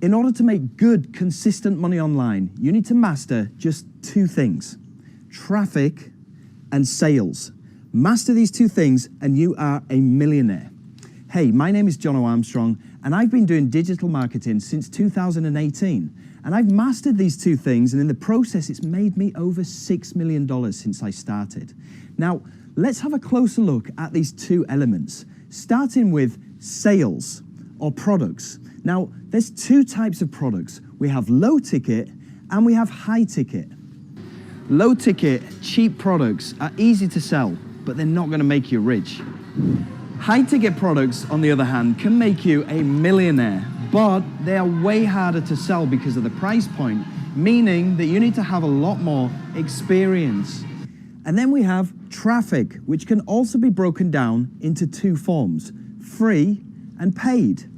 In order to make good, consistent money online, you need to master just two things: traffic and sales. Master these two things and you are a millionaire. Hey, my name is John Armstrong and I've been doing digital marketing since 2018. And I've mastered these two things, and in the process, it's made me over $6 million since I started. Now, let's have a closer look at these two elements, starting with sales or products. Now, there's two types of products. We have low ticket and we have high ticket. Low ticket, cheap products are easy to sell, but they're not gonna make you rich. High ticket products, on the other hand, can make you a millionaire, but they are way harder to sell because of the price point, meaning that you need to have a lot more experience. And then we have traffic, which can also be broken down into two forms: free and paid.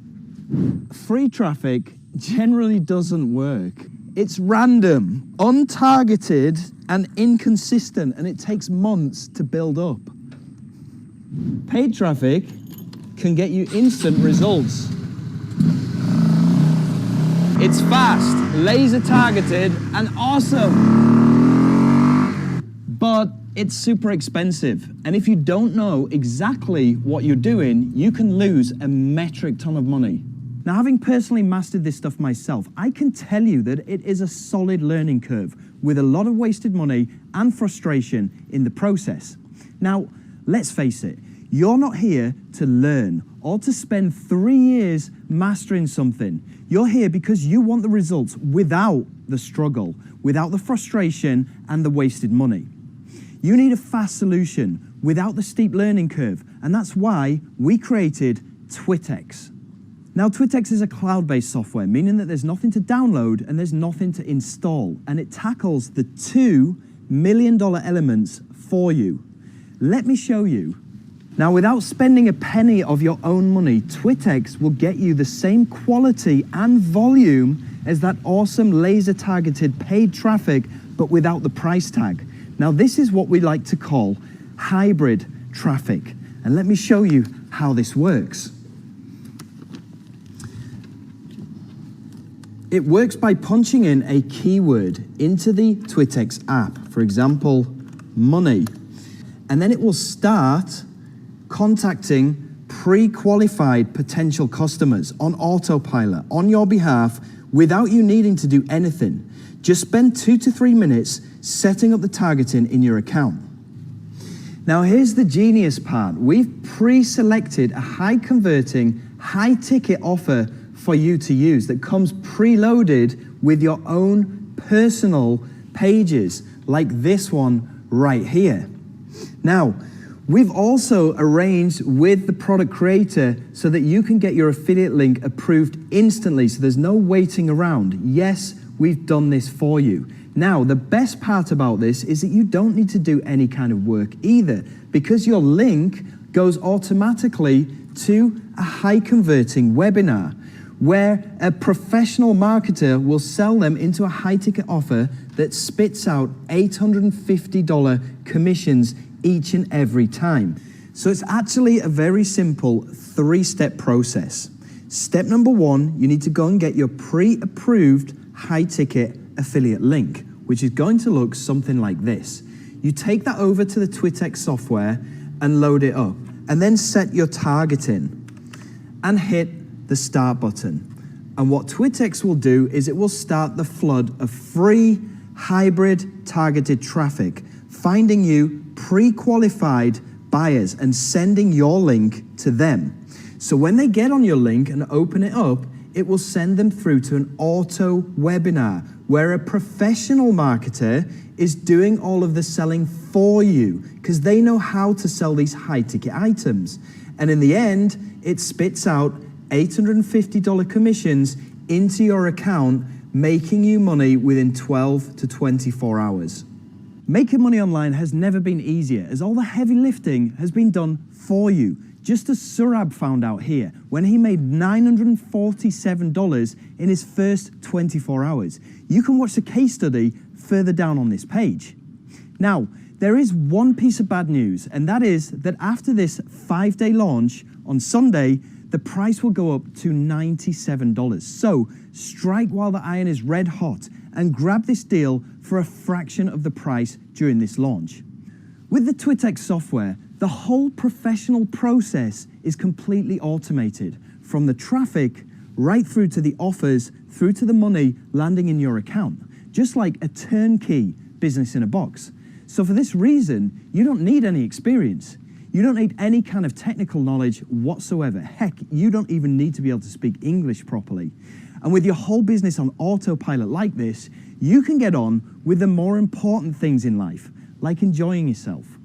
Free traffic generally doesn't work. It's random, untargeted, and inconsistent, and it takes months to build up. Paid traffic can get you instant results. It's fast, laser targeted, and awesome. But it's super expensive. And if you don't know exactly what you're doing, you can lose a metric ton of money. Now, having personally mastered this stuff myself, I can tell you that it is a solid learning curve with a lot of wasted money and frustration in the process. Now, let's face it, you're not here to learn or to spend 3 years mastering something. You're here because you want the results without the struggle, without the frustration and the wasted money. You need a fast solution without the steep learning curve, and that's why we created TweetX. Now, TweetX is a cloud-based software, meaning that there's nothing to download and there's nothing to install, and it tackles the $2 million elements for you. Let me show you. Now, without spending a penny of your own money, TweetX will get you the same quality and volume as that awesome laser-targeted paid traffic, but without the price tag. Now, this is what we like to call hybrid traffic, and let me show you how this works. It works by punching in a keyword into the TweetX app, for example, money, and then it will start contacting pre-qualified potential customers on Autopilot on your behalf without you needing to do anything. Just spend 2 to 3 minutes setting up the targeting in your account. Now, here's the genius part. We've pre-selected a high-converting, high-ticket offer for you to use that comes preloaded with your own personal pages, like this one right here. Now, we've also arranged with the product creator so that you can get your affiliate link approved instantly, so there's no waiting around. Yes, we've done this for you. Now, the best part about this is that you don't need to do any kind of work either, because your link goes automatically to a high-converting webinar where a professional marketer will sell them into a high-ticket offer that spits out $850 commissions each and every time. So it's actually a very simple 3-step process. Step number 1, you need to go and get your pre-approved high-ticket affiliate link, which is going to look something like this. You take that over to the TweetX software and load it up, and then set your targeting and hit the start button. And what TweetX will do is it will start the flood of free hybrid targeted traffic, finding you pre-qualified buyers and sending your link to them. So when they get on your link and open it up, it will send them through to an auto webinar where a professional marketer is doing all of the selling for you because they know how to sell these high ticket items. And in the end, it spits out $850 commissions into your account, making you money within 12 to 24 hours. Making money online has never been easier, as all the heavy lifting has been done for you. Just as Surab found out here, when he made $947 in his first 24 hours. You can watch the case study further down on this page. Now, there is one piece of bad news, and that is that after this 5-day launch on Sunday, the price will go up to $97. So strike while the iron is red hot and grab this deal for a fraction of the price during this launch. With the TweetX software, the whole professional process is completely automated, from the traffic right through to the offers, through to the money landing in your account, just like a turnkey business in a box. So for this reason, you don't need any experience. You don't need any kind of technical knowledge whatsoever. Heck, you don't even need to be able to speak English properly. And with your whole business on autopilot like this, you can get on with the more important things in life, like enjoying yourself.